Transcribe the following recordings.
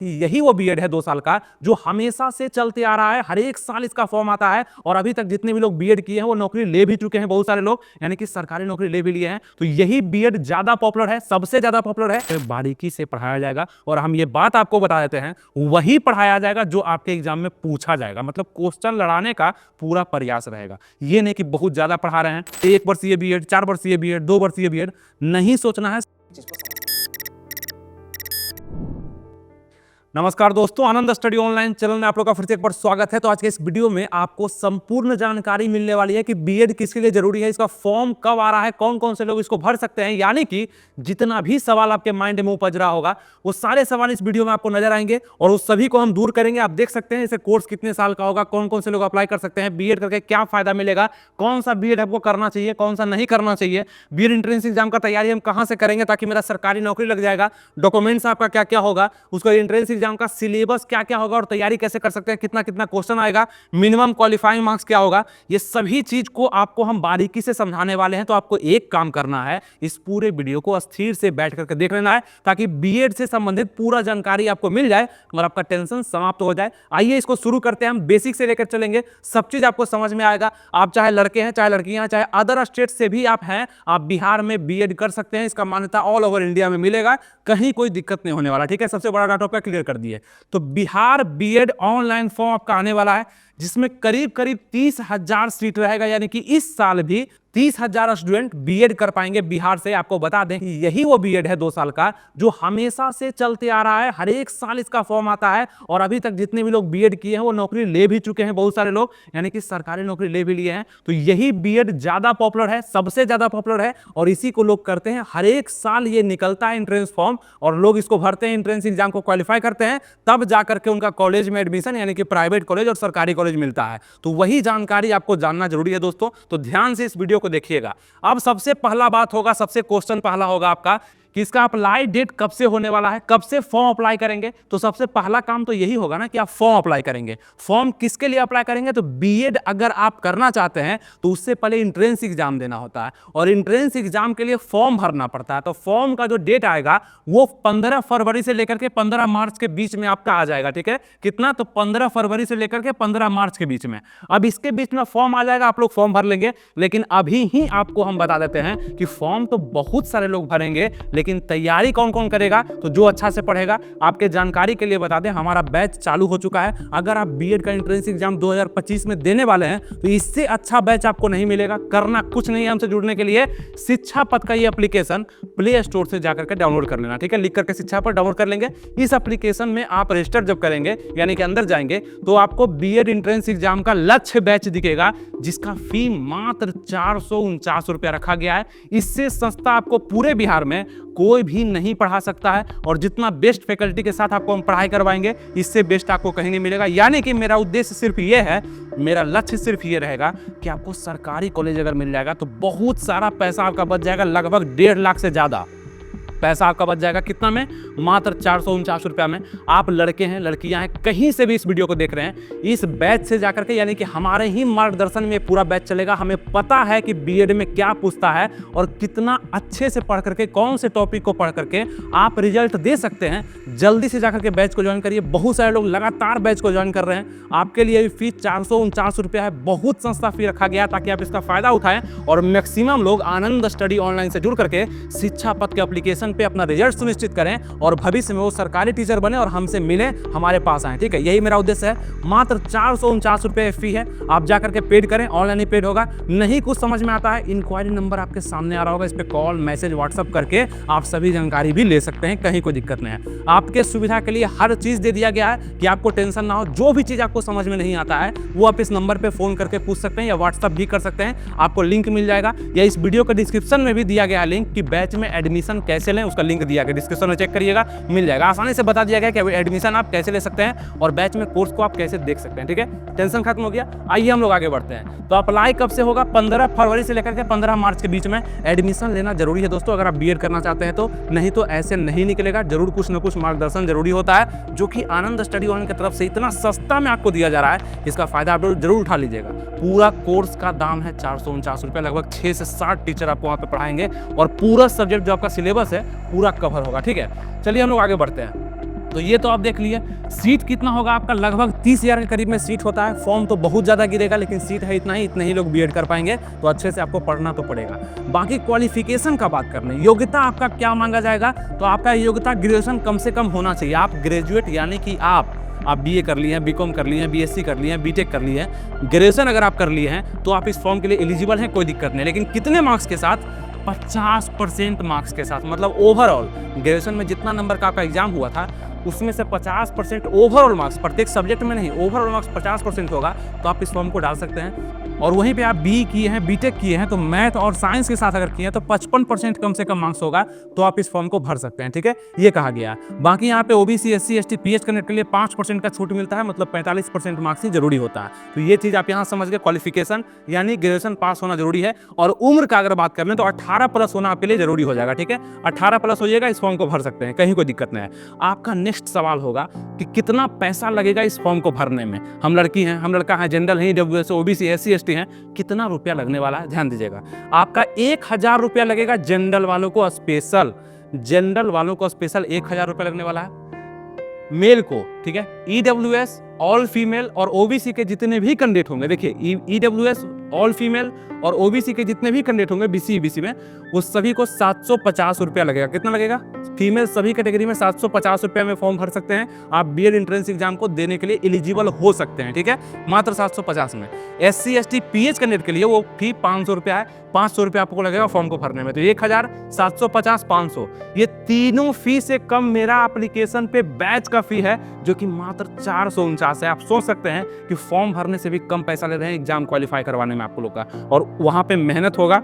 यही वो बीएड है 2 साल का जो हमेशा से चलते आ रहा है। हर एक साल इसका फॉर्म आता है और अभी तक जितने भी लोग बीएड किए हैं वो नौकरी ले भी चुके हैं, बहुत सारे लोग, यानी कि सरकारी नौकरी ले भी लिए हैं। तो यही बीएड ज्यादा पॉपुलर है, सबसे ज्यादा पॉपुलर है। तो बारीकी से पढ़ाया जाएगा और हम ये बात आपको बता देते हैं, वही पढ़ाया जाएगा जो आपके एग्जाम में पूछा जाएगा। मतलब क्वेश्चन लड़ाने का पूरा प्रयास रहेगा। ये नहीं कि बहुत ज्यादा पढ़ा रहे हैं, 1 वर्षीय बीएड, 4 वर्षीय बीएड, 2 वर्षीय बीएड, नहीं सोचना है। नमस्कार दोस्तों, आनंद स्टडी ऑनलाइन चैनल में आप लोग का फिर से एक बार स्वागत है। तो आज के इस वीडियो में आपको संपूर्ण जानकारी मिलने वाली है कि बीएड किसके लिए जरूरी है, इसका फॉर्म कब आ रहा है, कौन कौन से लोग इसको भर सकते हैं। यानी कि जितना भी सवाल आपके माइंड में उपज रहा होगा वो सारे सवाल इस वीडियो में आपको नजर आएंगे और उस सभी को हम दूर करेंगे। आप देख सकते हैं इसे कोर्स कितने साल का होगा, कौन कौन से लोग अप्लाई कर सकते हैं, बीएड करके क्या फायदा मिलेगा, कौन सा बीएड आपको करना चाहिए, कौन सा नहीं करना चाहिए, बीएड एंट्रेंस एग्जाम का तैयारी हम कहां से करेंगे ताकि मेरा सरकारी नौकरी लग जाएगा, डॉक्यूमेंट्स आपका क्या क्या होगा, उसका एंट्रेंस एग्जाम का सिलेबस क्या क्या होगा और तैयारी कैसे कर सकते हैं, कितना कितना क्वेश्चन आएगा, मिनिमम क्वालिफाइंग मार्क्स क्या होगा, ये सभी चीज को आपको हम बारीकी से समझाने वाले हैं। तो आपको एक काम करना है, इस पूरे वीडियो को स्थिर से बैठ करके देख लेना है ताकि बीएड से संबंधित पूरा जानकारी आपको मिल जाए और आपका टेंशन समाप्त हो जाए। आइए इसको शुरू करते हैं। हम बेसिक से लेकर चलेंगे, सब चीज आपको समझ में आएगा। आप चाहे लड़के हैं, चाहे लड़कियां, चाहे अदर स्टेट से भी आप हैं, आप बिहार में बीएड कर सकते हैं। इसका मान्यता ऑल ओवर इंडिया में मिलेगा, कहीं कोई दिक्कत नहीं होने वाला। ठीक है, सबसे बड़ा डाटा पे क्लियर कर दिए। तो बिहार बीएड ऑनलाइन फॉर्म आपका आने वाला है जिसमें करीब करीब 30,000 सीट रहेगा। यानी कि इस साल भी 30,000 स्टूडेंट बीएड कर पाएंगे बिहार से। आपको बता दें कि यही वो बीएड है 2 साल का जो हमेशा से चलते आ रहा है। हर एक साल इसका फॉर्म आता है और अभी तक जितने भी लोग बीएड किए हैं वो नौकरी ले भी चुके हैं, बहुत सारे लोग, यानी कि सरकारी नौकरी ले भी लिए हैं। तो यही बीएड ज्यादा पॉपुलर है, सबसे ज्यादा पॉपुलर है और इसी को लोग करते हैं। हर एक साल ये निकलता है एंट्रेंस फॉर्म और लोग इसको भरते हैं, एंट्रेंस एग्जाम को क्वालिफाई करते हैं, तब जाकर के उनका कॉलेज में एडमिशन, यानी कि प्राइवेट कॉलेज और सरकारी कॉलेज मिलता है। तो वही जानकारी आपको जानना जरूरी है दोस्तों। तो ध्यान से इस वीडियो को देखिएगा। अब सबसे पहला बात होगा, सबसे क्वेश्चन पहला होगा आपका कि इसका अप्लाई डेट कब से होने वाला है, कब से फॉर्म अप्लाई करेंगे। तो सबसे पहला काम तो यही होगा ना कि आप फॉर्म अप्लाई करेंगे। फॉर्म किसके लिए अप्लाई करेंगे? तो बीएड अगर आप करना चाहते हैं तो उससे पहले एंट्रेंस एग्जाम देना होता है और एंट्रेंस एग्जाम के लिए फॉर्म भरना पड़ता है। तो फॉर्म का जो डेट आएगा वो 15 फरवरी से लेकर के 15 मार्च के बीच में आपका आ जाएगा। ठीक है, कितना? तो 15 फरवरी से लेकर के 15 मार्च के बीच में। अब इसके बीच में फॉर्म आ जाएगा, आप लोग फॉर्म भर लेंगे। लेकिन अभी ही आपको हम बता देते हैं कि फॉर्म तो बहुत सारे लोग भरेंगे, लेकिन तैयारी कौन कौन करेगा? तो जो अच्छा से पढ़ेगा। आपके जानकारी के लिए बता दें, हमारा बैच चालू हो चुका है। अगर आप बीएड का एंट्रेंस एग्जाम 2025 में देने वाले हैं तो इससे अच्छा बैच आपको नहीं मिलेगा। करना कुछ नहीं है, हमसे जुड़ने के लिए शिक्षा पथ का ये एप्लीकेशन प्ले स्टोर से जाकर के डाउनलोड कर लेना। ठीक है, लिख करके शिक्षा पथ डाउनलोड कर लेंगे। इस एप्लीकेशन में आप रजिस्टर जब करेंगे, यानी कि अंदर जाएंगे, तो आपको बीएड एंट्रेंस एग्जाम का लक्ष्य बैच दिखेगा जिसका फी मात्र 449 रुपया रखा गया है। इससे सस्ता आपको पूरे बिहार में कोई भी नहीं पढ़ा सकता है और जितना बेस्ट फैकल्टी के साथ आपको हम पढ़ाई करवाएंगे, इससे बेस्ट आपको कहीं नहीं मिलेगा। यानी कि मेरा उद्देश्य सिर्फ ये है, मेरा लक्ष्य सिर्फ ये रहेगा कि आपको सरकारी कॉलेज अगर मिल जाएगा तो बहुत सारा पैसा आपका बच जाएगा, लगभग 1.5 लाख से ज्यादा पैसा आपका बच जाएगा। कितना में? मात्र 449 रुपया में। आप लड़के हैं, लड़कियां हैं, कहीं से भी इस वीडियो को देख रहे हैं, इस बैच से जाकर के, यानी कि हमारे ही मार्गदर्शन में पूरा बैच चलेगा। हमें पता है कि बीएड में क्या पूछता है और कितना अच्छे से पढ़ करके, कौन से टॉपिक को पढ़ करके आप रिजल्ट दे सकते हैं। जल्दी से जाकर के बैच को ज्वाइन करिए। बहुत सारे लोग लगातार बैच को ज्वाइन कर रहे हैं। आपके लिए फी 449 रुपया है, बहुत सस्ता फी रखा गया ताकि आप इसका फायदा उठाएं और मैक्सिमम लोग आनंद स्टडी ऑनलाइन से जुड़ करके शिक्षा पथ के एप्लीकेशन पे अपना रिजल्ट सुनिश्चित करें और भविष्य में वो सरकारी टीचर बने और हमसे मिले, हमारे पास आए। ठीक है, यही मेरा उद्देश्य है। मात्र 449 रुपये फी है। आप जाकर के पेड करें, ऑनलाइन ही पेड होगा। नहीं कुछ समझ में आता है, इंक्वायरी नंबर आपके सामने आ रहा होगा, इस पे कॉल, मैसेज, व्हाट्सअप करके आप सभी जानकारी भी ले सकते हैं, कहीं कोई दिक्कत नहीं है। आपके सुविधा के लिए हर चीज दे दिया गया है कि आपको टेंशन ना हो। जो भी चीज आपको समझ में नहीं आता है वो आप इस नंबर पे फोन करके पूछ सकते हैं या व्हाट्सअप भी कर सकते हैं। आपको लिंक मिल जाएगा या इस वीडियो के डिस्क्रिप्शन में भी दिया गया है लिंक कि बैच में एडमिशन कैसे लें, उसका लिंक दिया गया, डिस्क्रिप्शन में चेक करिएगा, मिल जाएगा। आसानी से बता दिया गया कि एडमिशन आप कैसे ले सकते हैं और बैच में कोर्स को आप कैसे देख सकते हैं। ठीक है, टेंशन खत्म हो गया। आइए हम लोग आगे बढ़ते हैं। तो अप्लाई कब से होगा? 15 फरवरी से लेकर के 15 मार्च के बीच में एडमिशन लेना जरूरी है दोस्तों, अगर आप बीएड करना चाहते हैं तो। नहीं तो ऐसे नहीं निकलेगा, जरूर कुछ ना कुछ मार्गदर्शन जरूरी होता है, जो कि आनंद स्टडी ऑनलाइन की तरफ से इतना सस्ता में आपको दिया जा रहा है। इसका फायदा आप जरूर उठा लीजिएगा। पूरा कोर्स का दाम है 449 रुपये। लगभग 6 से 7 टीचर आपको वहाँ पे पढ़ाएंगे और पूरा सब्जेक्ट जो आपका सिलेबस है पूरा कवर होगा। ठीक है, चलिए हम लोग आगे बढ़ते हैं। तो ये तो आप देख लिए। सीट कितना होगा आपका, लगभग 30,000 के करीब में सीट होता है। फॉर्म तो बहुत ज़्यादा गिरेगा, लेकिन सीट है इतना ही, इतने ही लोग बीएड कर पाएंगे। तो अच्छे से आपको पढ़ना तो पड़ेगा। बाकी क्वालिफिकेशन का बात कर लें, योग्यता आपका क्या मांगा जाएगा, तो आपका योग्यता ग्रेजुएशन कम से कम होना चाहिए। आप ग्रेजुएट यानी कि आप बीए कर लिए हैं, बीकॉम कर लिए हैं, बीएससी कर लिए हैं, बीटेक कर लिए हैं, ग्रेजुएशन अगर आप कर लिए हैं तो आप इस फॉर्म के लिए एलिजिबल हैं, कोई दिक्कत नहीं। लेकिन कितने मार्क्स के साथ, 50% मार्क्स के साथ, मतलब ओवरऑल ग्रेजुएशन में जितना नंबर का आपका एग्जाम हुआ था उसमें से 50% ओवरऑल मार्क्स, प्रत्येक सब्जेक्ट में नहीं, ओवरऑल मार्क्स 50% होगा तो आप इस फॉर्म को डाल सकते हैं। और वहीं पे आप बी किए हैं, बीटेक किए हैं, तो मैथ और साइंस के साथ अगर किए हैं तो 55% कम से कम मार्क्स होगा तो आप इस फॉर्म को भर सकते हैं। ठीक है, ये कहा गया। बाकी यहाँ पे OBC, SC, ST, pH candidate के लिए 5% का छूट मिलता है, मतलब 45% मार्क्स ही जरूरी होता है। तो ये चीज आप यहाँ समझ गए। क्वालिफिकेशन यानी ग्रेजुएशन पास होना जरूरी है। और उम्र का अगर बात कर लें तो 18+ होना आपके लिए जरूरी हो जाएगा। ठीक है, 18+ हो जाएगा, इस फॉर्म को भर सकते हैं, कहीं कोई दिक्कत नहीं है। आपका नेक्स्ट सवाल होगा कि कितना पैसा लगेगा इस फॉर्म को भरने में। हम लड़की हैं, हम लड़का है, जनरल है, ईडब्ल्यूएस, ओबीसी, एससी, एसटी हैं, कितना रुपया लगने वाला है ध्यान दीजिएगा। आपका 1,000 रुपया लगेगा जनरल वालों को स्पेशल, जनरल वालों को स्पेशल 1,000 रुपया लगने वाला है मेल को। ठीक है, ईडब्ल्यूएस, ऑल फीमेल और ओबीसी के जितने भी कैंडिडेट होंगे, देखिए ईडब्ल्यूएस, ऑल फीमेल और ओबीसी के जितने भी कैंडिडेट होंगे बीसी में, वो सभी को 750 रुपया लगेगा। कितना लगेगा? फीमेल सभी कैटेगरी में 750 रुपया में फॉर्म भर सकते हैं। आप बीएड एंट्रेंस एग्जाम को देने के लिए एलिजिबल हो सकते हैं। ठीक है, मात्र 750 में। एससी, एसटी, पीएच कैंडिडेट के लिए वो फी 500 रुपया है, 500 रुपया आपको लगेगा फॉर्म को भरने में। तो 1,000, 750, 500, ये तीनों फी से कम मेरा एप्लीकेशन पे बैच का फी है, जो कि मात्र 449 है। आप सोच सकते हैं कि फॉर्म भरने से भी कम पैसा ले रहे हैं एग्जाम क्वालिफाई करवाने में आपको लोग का। और वहां पे मेहनत होगा,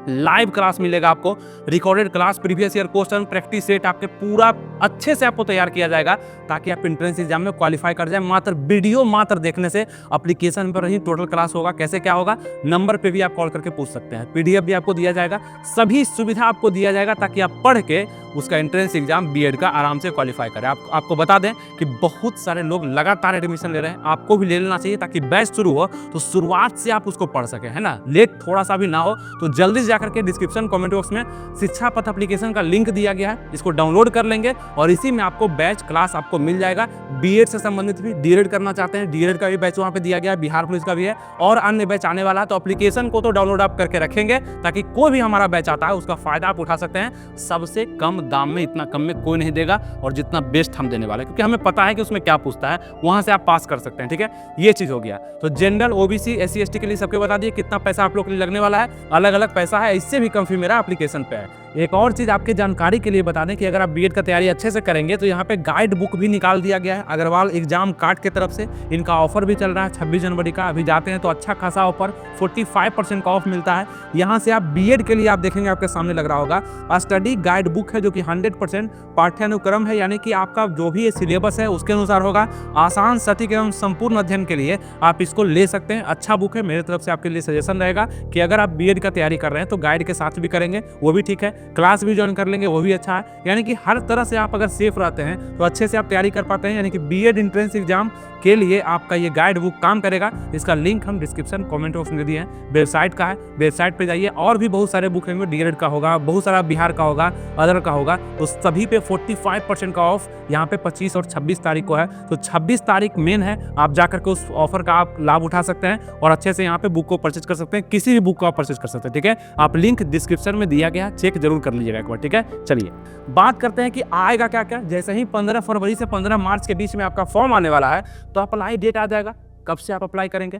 लाइव क्लास मिलेगा आपको, recorded class, previous year question, practice set आपके पूरा अच्छे से आपको तैयार किया जाएगा ताकि आप एंट्रेंस एग्जाम में क्वालिफाई कर जाए। मात्र वीडियो मात्र देखने से, एप्लीकेशन पर ही टोटल क्लास होगा। कैसे क्या होगा, नंबर पे भी आप कॉल करके पूछ सकते हैं, पीडीएफ भी आपको दिया जाएगा, सभी सुविधा आपको दिया जाएगा ताकि आप पढ़ के उसका एंट्रेंस एग्जाम बीएड का आराम से क्वालिफाई करें। आपको बता दें कि बहुत सारे लोग लगातार एडमिशन ले रहे हैं, आपको भी ले लेना चाहिए ताकि बैच शुरू हो तो शुरुआत से आप उसको पढ़ सकें, है ना, लेट थोड़ा सा भी ना हो। तो जल्दी जाकर के डिस्क्रिप्शन कमेंट बॉक्स में शिक्षा पथ एप्लीकेशन का लिंक दिया गया है, इसको डाउनलोड कर लेंगे और इसी में आपको बैच क्लास आपको मिल जाएगा। बीएड से संबंधित भी, डीएड करना चाहते हैं, डीएड का भी बैच वहाँ पे दिया गया है, बिहार पुलिस का भी है और अन्य बैच आने वाला है। तो एप्लीकेशन को तो डाउनलोड आप करके रखेंगे ताकि कोई भी हमारा बैच आता है उसका फायदा आप उठा सकते हैं। सबसे कम दाम में, इतना कम में कोई नहीं देगा और जितना बेस्ट हम देने वाले हैं, क्योंकि हमें पता है कि उसमें क्या पूछता है, वहां से आप पास कर सकते हैं। ठीक है, ये चीज हो गया। तो जनरल, ओबीसी, एससी, एसटी के लिए सबके बता दिए कितना पैसा आप लोग के लिए लगने वाला है। अलग अलग पैसा है, इससे भी कम फी मेरा एप्लीकेशन पे है। एक और चीज आपकी जानकारी के लिए बता दें कि अगर आप बीएड का तैयारी अच्छे से करेंगे तो यहाँ पे गाइड बुक भी निकाल दिया गया है अग्रवाल एग्जाम कार्ड की तरफ से। इनका ऑफर भी चल रहा है 26 जनवरी का, अभी जाते हैं तो अच्छा खासा ऑफर 45% का ऑफ मिलता है। यहाँ से आप बीएड के लिए आप देखेंगे आपके सामने लग रहा होगा स्टडी गाइड बुक है, जो कि 100% पाठ्यानुक्रम है, यानी कि आपका जो भी सिलेबस है उसके अनुसार होगा। आसान, सटीक एवं संपूर्ण अध्ययन के लिए आप इसको ले सकते हैं। अच्छा बुक है, मेरी तरफ से आपके लिए सजेशन रहेगा कि अगर आप बीएड का तैयारी कर रहे हैं तो गाइड के साथ भी करेंगे, वो भी ठीक है, क्लास भी ज्वाइन कर लेंगे, वो भी अच्छा है। यानी कि हर तरह से आप अगर सेफ रहते हैं तो अच्छे से आप तैयारी कर पाते हैं। यानी कि बीएड एंट्रेंस एग्जाम के लिए आपका ये गाइड बुक काम करेगा। इसका लिंक हम डिस्क्रिप्शन कमेंट बॉक्स में दे दिए हैं, वेबसाइट का है, वेबसाइट पे जाइए। और भी बहुत सारे बुक हैं, डीएड का होगा, बहुत सारा बिहार का होगा, अदर का होगा, तो सभी पे 45% का ऑफ यहाँ पे 25 और 26 तारीख को है। तो 26 तारीख मेन है, आप जाकर के उस ऑफर का आप लाभ उठा सकते हैं और अच्छे से यहाँ पे बुक को परचेज कर सकते हैं। किसी भी बुक को आप परचेज कर सकते हैं। ठीक है, आप लिंक डिस्क्रिप्शन में दिया गया, चेक जरूर कर लीजिएगा एक बार। ठीक है, चलिए बात करते हैं कि आएगा क्या क्या। जैसे ही 15 फरवरी से 15 मार्च के बीच में आपका फॉर्म आने वाला है तो अप्लाई डेट आ जाएगा, कब से आप अप्लाई करेंगे।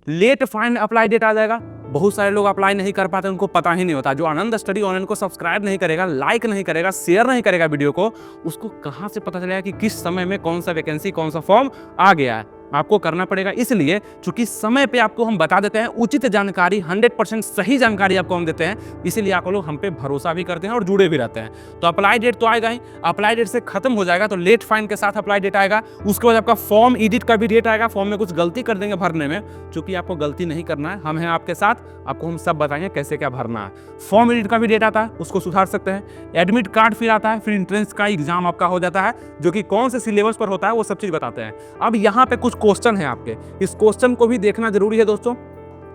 लेट फाइन अप्लाई डेट आ जाएगा। बहुत सारे लोग अप्लाई नहीं कर पाते, उनको पता ही नहीं होता। जो आनंद स्टडी ऑनलाइन को सब्सक्राइब नहीं करेगा, लाइक नहीं करेगा, शेयर नहीं करेगा वीडियो को, उसको कहाँ से पता चलेगा कि किस समय में कौन सा वैकेंसी, कौन सा फॉर्म आ गया है। आपको करना पड़ेगा, इसलिए चूंकि समय पे आपको हम बता देते हैं, उचित जानकारी, 100% सही जानकारी आपको हम देते हैं, इसीलिए आप लोग हम पे भरोसा भी करते हैं और जुड़े भी रहते हैं। तो अप्लाई डेट तो आएगा ही, अप्लाई डेट से खत्म हो जाएगा तो लेट फाइन के साथ अप्लाई डेट आएगा। उसके बाद आपका फॉर्म एडिट का भी डेट आएगा। फॉर्म में कुछ गलती कर देंगे भरने में, चूंकि आपको गलती नहीं करना है, हम हैं आपके साथ, आपको हम सब बताएंगे कैसे क्या भरना है। फॉर्म एडिट का भी डेट आता है, उसको सुधार सकते हैं। एडमिट कार्ड फिर आता है, फिर एंट्रेंस का एग्जाम आपका हो जाता है, जो कि कौन से सिलेबस पर होता है वो सब चीज बताते हैं। अब यहाँ पे कुछ क्वेश्चन है आपके, इस क्वेश्चन को भी देखना जरूरी है दोस्तों।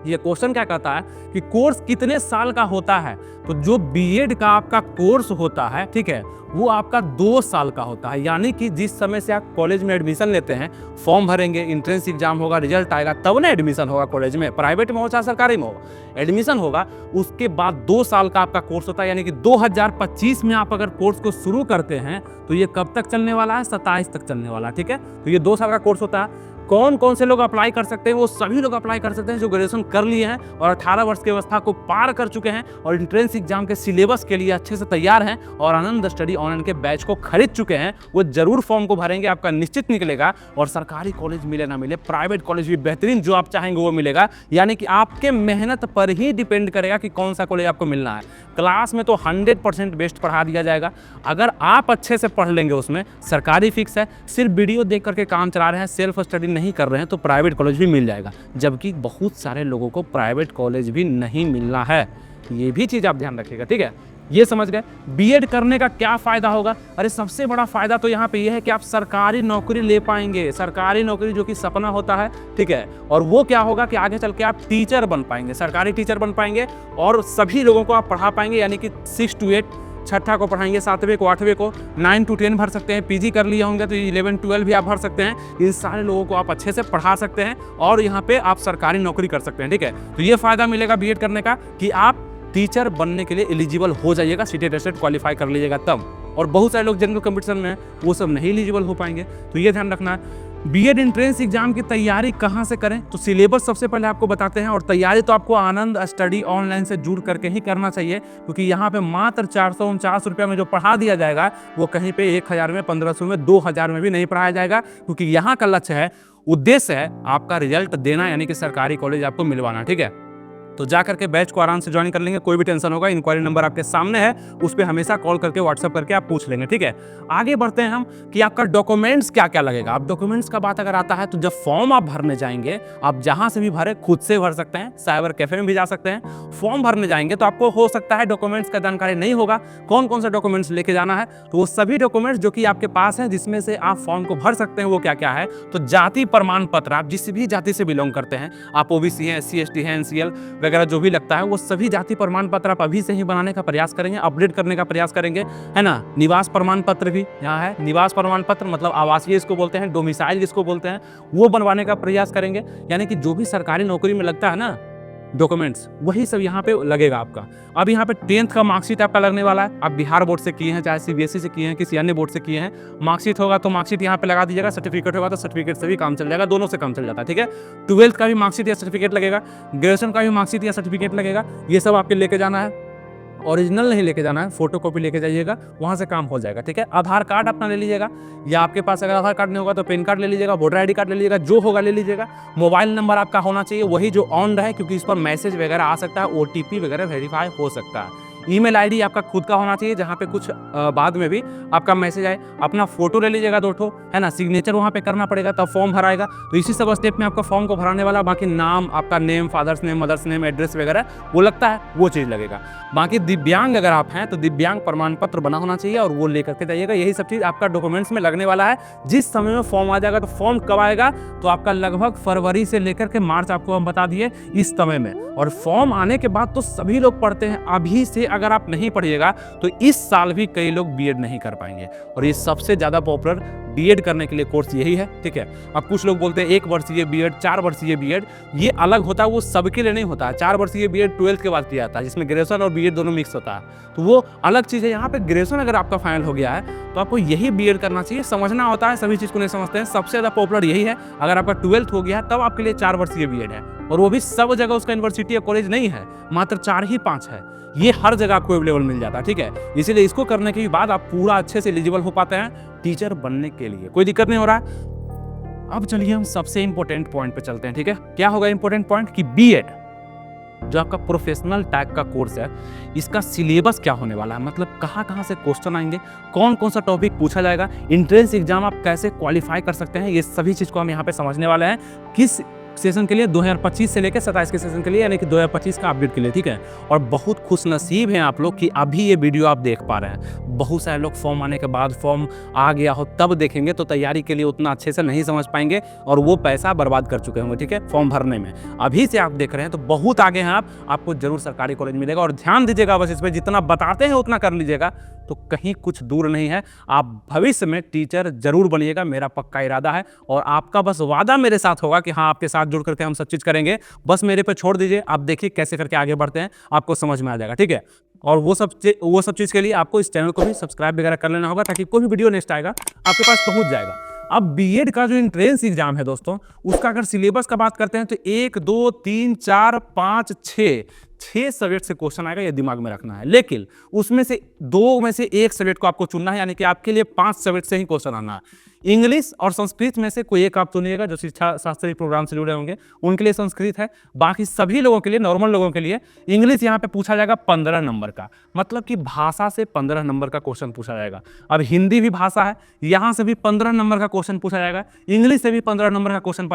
ये क्वेश्चन क्या कहता है कि कोर्स कितने साल का होता है। तो जो बीएड का आपका कोर्स होता है, ठीक है, वो आपका 2 साल का होता है। यानी कि जिस समय से आप कॉलेज में एडमिशन लेते हैं, फॉर्म भरेंगे, एंट्रेंस एग्जाम होगा, रिजल्ट आएगा, तब ना एडमिशन होगा कॉलेज में, प्राइवेट में हो चाहे सरकारी में हो, एडमिशन होगा, उसके बाद 2 साल का आपका कोर्स होता है। यानी कि 2025 में आप अगर कोर्स को शुरू करते हैं तो ये कब तक चलने वाला है, 27 तक चलने वाला है, ठीक है। तो ये 2 साल का कोर्स होता है। कौन कौन से लोग अप्लाई कर सकते हैं? वो सभी लोग अप्लाई कर सकते हैं जो ग्रेजुएशन कर लिए हैं और 18 वर्ष की अवस्था को पार कर चुके हैं और एंट्रेंस एग्जाम के सिलेबस के लिए अच्छे से तैयार हैं और आनंद स्टडी ऑनलाइन के बैच को खरीद चुके हैं। वो जरूर फॉर्म को भरेंगे, आपका निश्चित निकलेगा। और सरकारी कॉलेज मिले ना मिले, प्राइवेट कॉलेज भी बेहतरीन जो आप चाहेंगे वो मिलेगा। यानी कि आपके मेहनत पर ही डिपेंड करेगा कि कौन सा कॉलेज आपको मिलना है। क्लास में तो 100% बेस्ट पढ़ा दिया जाएगा। अगर आप अच्छे से पढ़ लेंगे, उसमें सरकारी फिक्स है। सिर्फ वीडियो देख करके काम चला रहे हैं, सेल्फ स्टडी नहीं कर रहे हैं, तो प्राइवेट कॉलेज भी मिल जाएगा। जबकि बहुत सारे लोगों को प्राइवेट कॉलेज भी नहीं मिलना है। ये भी चीज़ आप ध्यान रखिएगा, ठीक है। ये समझ गए बीएड करने का क्या फ़ायदा होगा? अरे सबसे बड़ा फ़ायदा तो यहाँ पे ये है कि आप सरकारी नौकरी ले पाएंगे। सरकारी नौकरी जो कि सपना होता है, ठीक है। और वो क्या होगा कि आगे चल के आप टीचर बन पाएंगे, सरकारी टीचर बन पाएंगे और सभी लोगों को आप पढ़ा पाएंगे। यानी कि 6 to 8, छठा को पढ़ाएंगे, 7वें को, 8वें को, 9 to 10 भर सकते हैं। पीजी कर लिए होंगे तो 11 12 भी आप भर सकते हैं। इन सारे लोगों को आप अच्छे से पढ़ा सकते हैं और यहाँ पे आप सरकारी नौकरी कर सकते हैं, ठीक है। तो ये फ़ायदा मिलेगा बीएड करने का कि आप टीचर बनने के लिए एलिजिबल हो जाइएगा, सीटेट टेस्टेड क्वालिफाई कर लीजिएगा तब। और बहुत सारे लोग जनरल कंपटीशन में वो सब नहीं एलिजिबल हो पाएंगे, तो ये ध्यान रखना है। बीएड एंट्रेंस एग्जाम की तैयारी कहाँ से करें? तो सिलेबस सबसे पहले आपको बताते हैं। और तैयारी तो आपको आनंद स्टडी ऑनलाइन से जुड़ करके ही करना चाहिए, क्योंकि यहाँ पे मात्र 449 रुपये में जो पढ़ा दिया जाएगा वो कहीं पे 1000 में, 1500 में, 2000 में भी नहीं पढ़ाया जाएगा। क्योंकि यहाँ का लक्ष्य है, उद्देश्य है आपका रिजल्ट देना, यानी कि सरकारी कॉलेज आपको मिलवाना, ठीक है। तो जा करके बैच को आराम से ज्वाइन कर लेंगे, कोई भी टेंशन होगा, इंक्वायरी नंबर आपके सामने है, उस पर हमेशा कॉल करके, व्हाट्सअप करके आप पूछ लेंगे, ठीक है। आगे बढ़ते हैं हम कि आपका डॉक्यूमेंट्स क्या क्या लगेगा। आप डॉक्यूमेंट्स का बात अगर आता है तो जब फॉर्म आप भरने जाएंगे, आप जहां से भी भरे, खुद से भर सकते हैं, साइबर कैफे में भी जा सकते हैं। फॉर्म भरने जाएंगे तो आपको हो सकता है डॉक्यूमेंट्स का जानकारी नहीं होगा, कौन कौन सा डॉक्यूमेंट्स लेके जाना है। तो वो सभी डॉक्यूमेंट्स जो कि आपके पास हैं, जिसमें से आप फॉर्म को भर सकते हैं, वो क्या क्या है? तो जाति प्रमाण पत्र, आप जिस भी जाति से बिलोंग करते हैं, आप ओबीसी हैं, SC ST हैं, NCL वगैरह जो भी लगता है, वो सभी जाति प्रमाण पत्र आप अभी से ही बनाने का प्रयास करेंगे, अपडेट करने का प्रयास करेंगे, है ना। निवास प्रमाण पत्र भी यहाँ है। निवास प्रमाण पत्र मतलब आवासीय इसको बोलते हैं, डोमिसाइल जिसको बोलते हैं, वो बनवाने का प्रयास करेंगे। यानी कि जो भी सरकारी नौकरी में लगता है ना डॉक्यूमेंट्स, वही सब यहाँ पे लगेगा आपका। अब यहाँ पे 10th का मार्कशीट आपका लगने वाला है। आप बिहार बोर्ड से किए हैं, चाहे CBSE से किए हैं, किसी अन्य बोर्ड से किए हैं, मार्कशीट होगा तो मार्कशीट यहाँ पे लगा दीजिएगा। सर्टिफिकेट होगा तो सर्टिफिकेट से भी काम चल जाएगा, दोनों से काम चल जाता है, ठीक है। 12th का भी मार्कशीट या सर्टिफिकेट लगेगा, ग्रेजुएशन का भी मार्कशीट या सर्टिफिकेट लगेगा। ये सब आपके लेके जाना है, ओरिजिनल नहीं लेके जाना है, फोटो कॉपी लेके जाइएगा, वहाँ से काम हो जाएगा, ठीक है। आधार कार्ड अपना ले लीजिएगा, या आपके पास अगर आधार कार्ड नहीं होगा तो पैन कार्ड ले लीजिएगा, वोटर ID कार्ड ले लीजिएगा, जो होगा ले लीजिएगा। मोबाइल नंबर आपका होना चाहिए वही जो ऑन रहे, क्योंकि इस पर मैसेज वगैरह आ सकता है, OTP वगैरह वेरीफाई हो सकता है। ईमेल ID आपका खुद का होना चाहिए, जहाँ पे कुछ बाद में भी आपका मैसेज आए। अपना फोटो ले लीजिएगा 2 ठो, है ना, सिग्नेचर वहाँ पे करना पड़ेगा, तब फॉर्म भराएगा। तो इसी सब स्टेप में आपका फॉर्म को भराने वाला। बाकी नाम, आपका name, father's name, mother's name, address वगैरह वो लगता है, वो चीज़ लगेगा। बाकी दिव्यांग अगर आप हैं तो दिव्यांग प्रमाण पत्र बना होना चाहिए और वो लेकर के जाइएगा। यही सब चीज़ आपका डॉक्यूमेंट्स में लगने वाला है। जिस समय में फॉर्म आ जाएगा, तो फॉर्म कब आएगा? तो आपका लगभग फरवरी से लेकर के मार्च, आपको हम बता दिए, इस समय में। और फॉर्म आने के बाद तो सभी लोग पढ़ते हैं। अभी से अगर आप नहीं पढ़िएगा तो इस साल भी कई लोग बीएड नहीं कर पाएंगे। और ये सबसे ज़्यादा पॉपुलर बीएड करने के लिए कोर्स यही है, ठीक है। अब कुछ लोग बोलते हैं 1 वर्षीय बीएड, 4 वर्षीय बीएड, ये अलग होता है, वो सबके लिए नहीं होता है। 4 वर्षीय बीएड 12th के बाद किया जाता है, जिसमें ग्रेजुएशन और बीएड दोनों मिक्स होता है, तो वो अलग चीज़ है। यहाँ पे ग्रेजुएशन अगर आपका फाइनल हो गया है तो आपको यही बीएड करना चाहिए। समझना होता है, सभी चीज़ को नहीं समझते हैं। सबसे ज़्यादा पॉपुलर यही है। अगर आपका 12th हो गया है तब आपके लिए 4 वर्षीय बीएड है, और वो भी सब जगह उसका यूनिवर्सिटी या कॉलेज नहीं है, मात्र 4 ही 5 है। ये हर जगह आपको अवेलेबल मिल जाता है, ठीक है। इसीलिए इसको करने के बाद आप पूरा अच्छे से एलिजिबल हो पाते हैं टीचर बनने के लिए, कोई दिक्कत नहीं हो रहा है। अब चलिए हम सबसे इंपॉर्टेंट पॉइंट पे चलते हैं, ठीक है। क्या होगा इंपॉर्टेंट पॉइंट? कि बीएड जो आपका प्रोफेशनल टाइप का कोर्स है, इसका सिलेबस क्या होने वाला है, मतलब कहाँ कहाँ से क्वेश्चन आएंगे, कौन कौन सा टॉपिक पूछा जाएगा, एंट्रेंस एग्जाम आप कैसे क्वालिफाई कर सकते हैं, ये सभी चीज़ को हम यहाँ पे समझने वाले हैं। किस सेशन के लिए, 2025 से लेकर 27 के सेशन के लिए, यानी कि 2025 का अपडेट के लिए, ठीक है। और बहुत खुशनसीब हैं आप लोग कि अभी ये वीडियो आप देख पा रहे हैं। बहुत सारे लोग फॉर्म आने के बाद, फॉर्म आ गया हो तब देखेंगे तो तैयारी के लिए उतना अच्छे से नहीं समझ पाएंगे और वो पैसा बर्बाद कर चुके होंगे, ठीक है, फॉर्म भरने में। अभी से आप देख रहे हैं तो बहुत आगे हैं आप, आपको जरूर सरकारी कॉलेज मिलेगा। और ध्यान दीजिएगा बस, इस पर जितना बताते हैं उतना कर लीजिएगा, तो कहीं कुछ दूर नहीं है। आप भविष्य में टीचर जरूर बनिएगा, मेरा पक्का इरादा है। और आपका बस वादा मेरे साथ होगा कि हाँ, आपके साथ जुड़ करके हम सब चीज़ करेंगे। बस मेरे पे छोड़ दीजिए, आप देखिए कैसे करके आगे बढ़ते हैं, आपको समझ में आ जाएगा, ठीक है। और वो सब चीज़ के लिए आपको इस चैनल को भी सब्सक्राइब वगैरह कर लेना होगा, ताकि कोई भी वीडियो नेक्स्ट आएगा आपके पास पहुंच जाएगा। अब बीएड का जो एंट्रेंस एग्जाम है दोस्तों, उसका अगर सिलेबस का बात करते हैं तो 1 2 3 4 5 6 सब्जेक्ट से क्वेश्चन आएगा, ये दिमाग में रखना है। लेकिन उसमें से 2 में से 1 सब्जेक्ट को आपको चुनना है, यानी कि आपके लिए 5 सब्जेक्ट से ही क्वेश्चन आना है। इंग्लिश और संस्कृत में से कोई एक आप चुनिएगा, जो शिक्षा शास्त्री प्रोग्राम से जुड़े होंगे उनके लिए संस्कृत है। बाकी सभी लोगों के लिए, नॉर्मल लोगों के लिए इंग्लिश यहाँ पे पूछा जाएगा 15 नंबर का, मतलब कि भाषा से 15 नंबर का क्वेश्चन पूछा जाएगा। अब हिंदी भी भाषा है, यहाँ से भी 15 नंबर का क्वेश्चन पूछा जाएगा, इंग्लिश से भी 15 नंबर का क्वेश्चन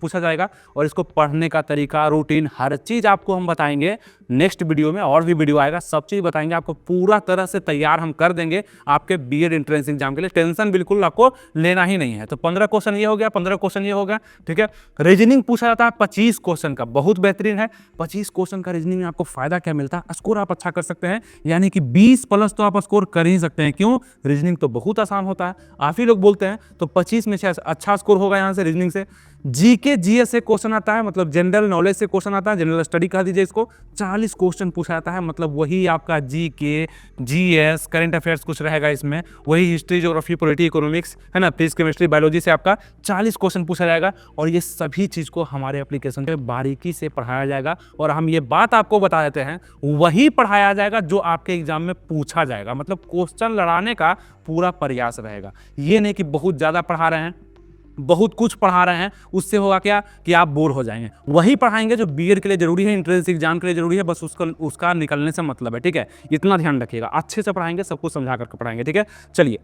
पूछा जाएगा। और इसको पढ़ने का तरीका, रूटीन, हर चीज़ आपको हम बताएंगे नेक्स्ट वीडियो में। और भी वीडियो आएगा, सब चीज़ बताएंगे आपको, पूरा तरह से तैयार हम कर देंगे आपके बीएड एंट्रेंस एग्जाम के लिए। टेंशन बिल्कुल आपको लेना ही नहीं है। तो 15 क्वेश्चन ये हो गया, 15 क्वेश्चन ये हो गया, ठीक है। रीजनिंग पूछा जाता है 25 क्वेश्चन का, बहुत बेहतरीन है। 25 क्वेश्चन का रीजनिंग में आपको फायदा क्या मिलता है, स्कोर आप अच्छा कर सकते हैं, यानी कि 20+ तो आप स्कोर कर ही सकते हैं। क्यों? रीजनिंग तो बहुत आसान होता है, आप ही लोग बोलते हैं। तो 25 में से अच्छा स्कोर होगा यहाँ से रीजनिंग से। जीके जीएस से क्वेश्चन आता है, मतलब जनरल नॉलेज से क्वेश्चन आता है, जनरल स्टडी कह दीजिए इसको। 40 क्वेश्चन पूछा जाता है, मतलब वही आपका जीके, जीएस, करंट अफेयर्स कुछ रहेगा इसमें, वही हिस्ट्री, ज्योग्राफी, पॉलिटी, इकोनॉमिक्स, है ना, फिजिक्स, केमिस्ट्री, बायोलॉजी से आपका 40 क्वेश्चन पूछा जाएगा। और ये सभी चीज़ को हमारे एप्लीकेशन पे बारीकी से पढ़ाया जाएगा। और हम ये बात आपको बता देते हैं, वही पढ़ाया जाएगा जो आपके एग्जाम में पूछा जाएगा, मतलब क्वेश्चन लड़ाने का पूरा प्रयास रहेगा। ये नहीं कि बहुत ज़्यादा पढ़ा रहे हैं, बहुत कुछ पढ़ा रहे हैं, उससे होगा क्या कि आप बोर हो जाएंगे। वही पढ़ाएंगे जो बीएड के लिए जरूरी है, एंट्रेंस एग्जाम के लिए जरूरी है, बस उसका निकलने से मतलब है, ठीक है। इतना ध्यान रखिएगा, अच्छे से पढ़ाएंगे, सब कुछ समझा करके पढ़ाएंगे, ठीक है। चलिए,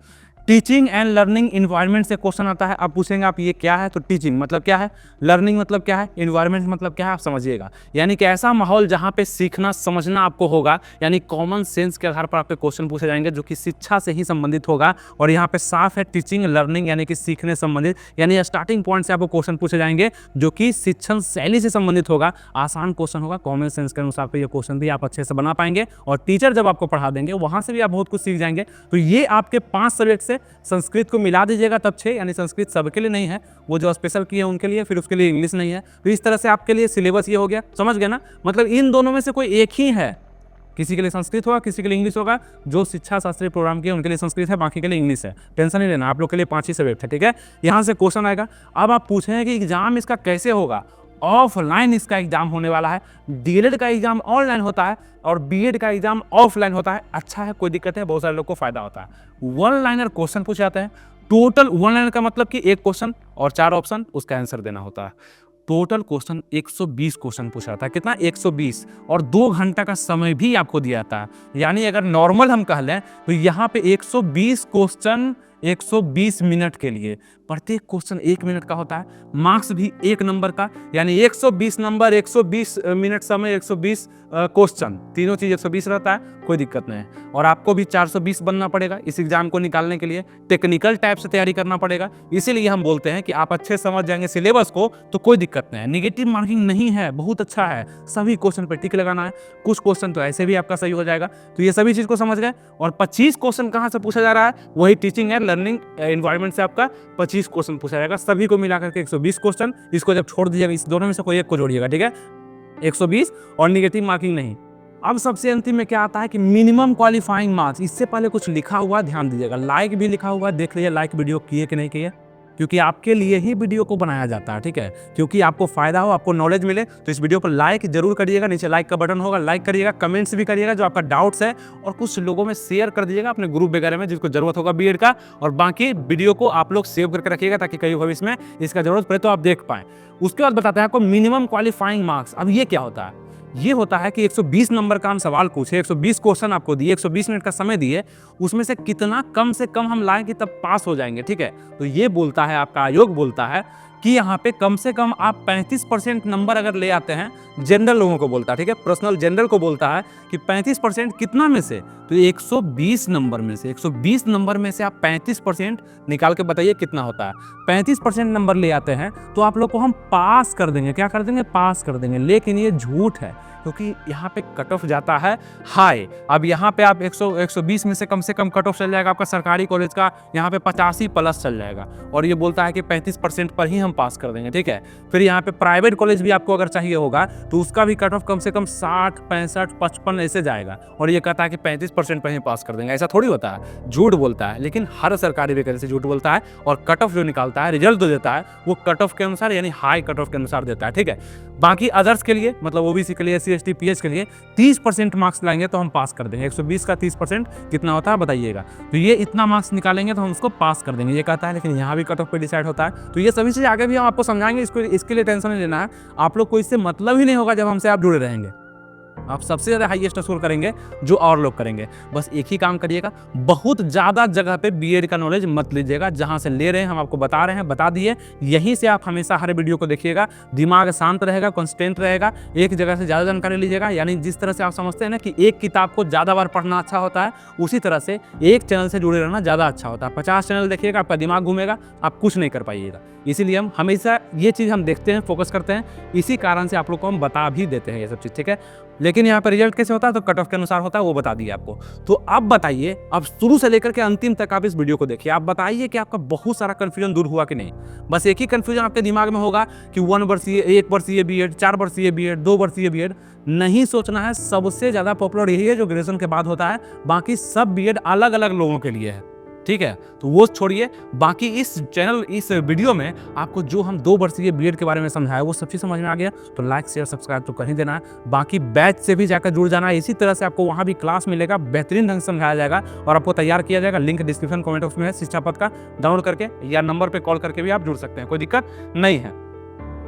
टीचिंग एंड लर्निंग इन्वायरमेंट से क्वेश्चन आता है। आप पूछेंगे आप ये क्या है, तो टीचिंग मतलब क्या है, लर्निंग मतलब क्या है, इन्वायरमेंट मतलब क्या है, आप समझिएगा। यानी कि ऐसा माहौल जहाँ पे सीखना समझना आपको होगा, यानी कॉमन सेंस के आधार पर आपके क्वेश्चन पूछे जाएंगे जो कि शिक्षा से ही संबंधित होगा। और यहाँ पे साफ है, टीचिंग लर्निंग यानी कि सीखने संबंधित, यानी स्टार्टिंग पॉइंट से आपको क्वेश्चन पूछे जाएंगे जो कि शिक्षण शैली से संबंधित होगा। आसान क्वेश्चन होगा, कॉमन सेंस के अनुसार पे ये क्वेश्चन भी आप अच्छे से बना पाएंगे। और टीचर जब आपको पढ़ा देंगे वहाँ से भी आप बहुत कुछ सीख जाएंगे। तो ये आपके 5 सब्जेक्ट से संस्कृत को मिला दीजिएगा तब 6, यानी संस्कृत सबके लिए नहीं है, वो जो स्पेशल किए उनके लिए, फिर उसके लिए इंग्लिश नहीं है। तो इस तरह से आपके लिए सिलेबस ये हो गया, समझ गए ना। मतलब इन दोनों में से कोई एक ही है, किसी के लिए संस्कृत होगा, किसी के लिए इंग्लिश होगा। जो शिक्षा शास्त्री प्रोग्राम के उनके लिए संस्कृत है, बाकी के लिए इंग्लिश है। टेंशन नहीं लेना, आप लोग के लिए 5 ही सब्जेक्ट है, ठीक है। यहाँ से क्वेश्चन आएगा। अब आप पूछेंगे कि एग्जाम इसका कैसे होगा, ऑफलाइन इसका एग्जाम होने वाला है। डीएलएड का एग्जाम ऑनलाइन होता है और बीएड का एग्जाम ऑफलाइन होता है। अच्छा है, कोई दिक्कत है, बहुत सारे लोग को फायदा होता है। 1 लाइनर क्वेश्चन पूछे जाते हैं। टोटल 1 लाइनर का मतलब कि 1 क्वेश्चन और 4 ऑप्शन, उसका आंसर देना होता है। टोटल क्वेश्चन 120 क्वेश्चन पूछा जाता है। कितना? 120। और 2 घंटा का समय भी आपको दिया जाता है। यानी अगर नॉर्मल हम कह लें तो यहाँ पे 120 क्वेश्चन 120 मिनट के लिए, प्रत्येक क्वेश्चन 1 मिनट का होता है। मार्क्स भी 1 नंबर का, यानी 120 नंबर, 120 मिनट समय, 120 क्वेश्चन, तीनों चीज 120 रहता है, कोई दिक्कत नहीं है। और आपको भी 420 बनना पड़ेगा इस एग्जाम को निकालने के लिए, टेक्निकल टाइप से तैयारी करना पड़ेगा। इसीलिए हम बोलते हैं कि आप अच्छे समझ जाएंगे सिलेबस को तो कोई दिक्कत नहीं है, निगेटिव मार्किंग नहीं है, बहुत अच्छा है। सभी क्वेश्चन पर टिक लगाना है, कुछ क्वेश्चन तो ऐसे भी आपका सही हो जाएगा। तो ये सभी चीज को समझ गए। और 25 क्वेश्चन कहाँ से पूछा जा रहा है, वही टीचिंग एंड लर्निंग एनवायरनमेंट से आपका 25 क्वेश्चन पूछा जाएगा। सभी को मिलाकर के 120 क्वेश्चन। इसको जब छोड़ दीजिएगा, इस दोनों में से कोई एक को जोड़िएगा, ठीक है। 120 और निगेटिव मार्किंग नहीं। अब सबसे अंतिम में क्या आता है कि मिनिमम क्वालिफाइंग मार्क्स। इससे पहले कुछ लिखा हुआ, ध्यान दीजिएगा, लाइक भी लिखा हुआ, देख लीजिए लाइक वीडियो किए कि नहीं किए, क्योंकि आपके लिए ही वीडियो को बनाया जाता है, ठीक है। क्योंकि आपको फायदा हो, आपको नॉलेज मिले, तो इस वीडियो पर लाइक जरूर करिएगा। नीचे लाइक का बटन होगा, लाइक करिएगा, कमेंट्स भी करिएगा जो आपका डाउट्स है, और कुछ लोगों में शेयर कर दीजिएगा अपने ग्रुप वगैरह में जिसको जरूरत होगा बीएड का। और बाकी वीडियो को आप लोग सेव करके रखिएगा ताकि कहीं भविष्य में इसका जरूरत पड़े तो आप देख पाएं। उसके बाद बताते हैं आपको मिनिमम क्वालिफाइंग मार्क्स। अब ये क्या होता है? ये होता है कि 120 नंबर का हम सवाल पूछे, 120 क्वेश्चन आपको दिए, 120 मिनट का समय दिए, उसमें से कितना कम से कम हम लाएं कि तब पास हो जाएंगे, ठीक है। तो ये बोलता है, आपका आयोग बोलता है कि यहाँ पे कम से कम आप 35% नंबर अगर ले आते हैं, जनरल लोगों को बोलता है, ठीक है, पर्सनल जनरल को बोलता है कि 35% कितना में से, तो 120 नंबर में से, 120 नंबर में से आप 35% निकाल के बताइए कितना होता है। 35% नंबर ले आते हैं तो आप लोग को हम पास कर देंगे, क्या कर देंगे, पास कर देंगे। लेकिन ये झूठ है, क्योंकि यहाँ पे कट ऑफ जाता है हाई। अब यहाँ पे आप 120 में से कम कट ऑफ चल जाएगा आपका सरकारी कॉलेज का, यहाँ पे 85 प्लस चल जाएगा, और ये बोलता है कि 35% पर ही हम पास कर देंगे, ठीक है। फिर यहाँ पे प्राइवेट कॉलेज भी आपको अगर चाहिए होगा तो उसका भी कट ऑफ कम से कम 60, 65, 55 ऐसे जाएगा, और ये कहता है कि 35% पर ही पास कर देंगे। ऐसा थोड़ी होता है, झूठ बोलता है। लेकिन हर सरकारी वैकेंसी झूठ बोलता है, और कट ऑफ जो निकालता है, रिजल्ट जो देता है, वो कट ऑफ के अनुसार यानी हाई कट ऑफ के अनुसार देता है, ठीक है। बाकी अदर्स के लिए, मतलब ओबीसी के लिए, SC, ST, PH के लिए 30% मार्क्स लाएंगे तो हम पास कर देंगे। 120 का 30% कितना होता है बताइएगा, तो ये इतना मार्क्स निकालेंगे तो हम उसको पास कर देंगे, ये कहता है। लेकिन यहाँ भी कट ऑफ पे डिसाइड होता है। तो ये सभी चीज़ आगे भी हम आपको समझाएंगे, इसके लिए टेंशन नहीं लेना है। आप लोग को इससे मतलब ही नहीं होगा जब हमसे आप जुड़े रहेंगे। आप सबसे ज़्यादा हाईएस्ट स्कोर करेंगे जो और लोग करेंगे। बस एक ही काम करिएगा, बहुत ज़्यादा जगह पे बीएड का नॉलेज मत लीजिएगा। जहाँ से ले रहे हैं हम आपको बता रहे हैं, बता दिए, यहीं से आप हमेशा हर वीडियो को देखिएगा। दिमाग शांत रहेगा, कॉन्स्टेंट रहेगा, एक जगह से ज़्यादा जानकारी लीजिएगा। यानी जिस तरह से आप समझते हैं ना कि एक किताब को ज़्यादा बार पढ़ना अच्छा होता है, उसी तरह से एक चैनल से जुड़े रहना ज़्यादा अच्छा होता है। 50 चैनल देखिएगा, आपका दिमाग घूमेगा, आप कुछ नहीं कर पाइएगा। इसीलिए हम हमेशा ये चीज़ हम देखते हैं, फोकस करते हैं, इसी कारण से आप लोग को हम बता भी देते हैं ये सब चीज़, ठीक है। लेकिन यहाँ पर रिजल्ट कैसे होता है, तो कट ऑफ के अनुसार होता है, वो बता दिया आपको। तो अब बताइए, अब शुरू से लेकर के अंतिम तक आप इस वीडियो को देखिए। आप बताइए कि आपका बहुत सारा कंफ्यूजन दूर हुआ कि नहीं। बस एक ही कंफ्यूजन आपके दिमाग में होगा कि 1 वर्षीय, 1 वर्षीय बीएड, 4 वर्षीय बीएड, 2 वर्षीय बीएड। नहीं सोचना है, सबसे ज़्यादा पॉपुलर यही है जो ग्रेजुएशन के बाद होता है। बाकी सब बीएड अलग अलग लोगों के लिए है, ठीक है। तो वो छोड़िए, बाकी इस चैनल, इस वीडियो में आपको जो हम 2 वर्षीय बीएड के बारे में समझाया वो सब चीज़ समझ में आ गया, तो लाइक शेयर सब्सक्राइब तो कर ही देना है। बाकी बैच से भी जाकर जुड़ जाना है, इसी तरह से आपको वहाँ भी क्लास मिलेगा, बेहतरीन ढंग से समझाया जाएगा और आपको तैयार किया जाएगा। लिंक डिस्क्रिप्शन कमेंट बॉक्स में है, शिक्षा पथ का, डाउनलोड करके या नंबर पर कॉल करके भी आप जुड़ सकते हैं, कोई दिक्कत नहीं है।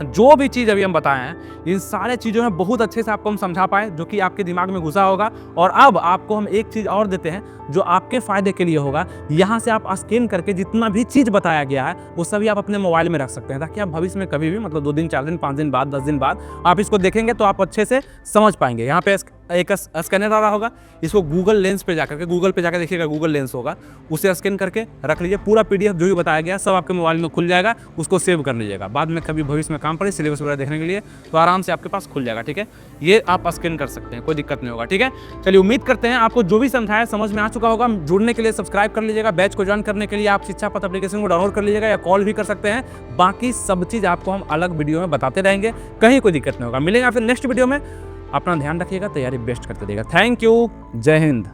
जो भी चीज़ अभी हम बताए हैं, इन सारे चीज़ों में बहुत अच्छे से आपको हम समझा पाए, जो कि आपके दिमाग में घुसा होगा। और अब आपको हम एक चीज़ और देते हैं जो आपके फ़ायदे के लिए होगा। यहाँ से आप स्कैन करके जितना भी चीज़ बताया गया है वो सभी आप अपने मोबाइल में रख सकते हैं, ताकि आप भविष्य में कभी भी, मतलब 2 दिन, 4 दिन, 5 दिन बाद, 10 दिन बाद आप इसको देखेंगे तो आप अच्छे से समझ पाएंगे। यहाँ पे एक स्कैनर आ रहा होगा, इसको गूगल लेंस पे जाकर के, गूगल पे जाकर देखिएगा, गूगल लेंस होगा, उसे स्कैन करके रख लीजिए। पूरा PDF जो भी बताया गया सब आपके मोबाइल में खुल जाएगा, उसको सेव कर लीजिएगा। बाद में कभी भविष्य में काम पड़े सिलेबस वगैरह देखने के लिए तो आराम से आपके पास खुल जाएगा, ठीक है। ये आप स्कैन कर सकते हैं, कोई दिक्कत नहीं होगा, ठीक है। चलिए, उम्मीद करते हैं आपको जो भी समझाया समझ में आ चुका होगा। जुड़ने के लिए सब्सक्राइब कर लीजिएगा, बैच को ज्वाइन करने के लिए आप शिक्षा पथ एप्लीकेशन को डाउनलोड कर लीजिएगा या कॉल भी कर सकते हैं। बाकी सब चीज़ आपको हम अलग वीडियो में बताते रहेंगे, कहीं कोई दिक्कत नहीं होगा। मिलेगा फिर नेक्स्ट वीडियो में। अपना ध्यान रखिएगा, तैयारी बेस्ट करते रहिएगा। थैंक यू, जय हिंद।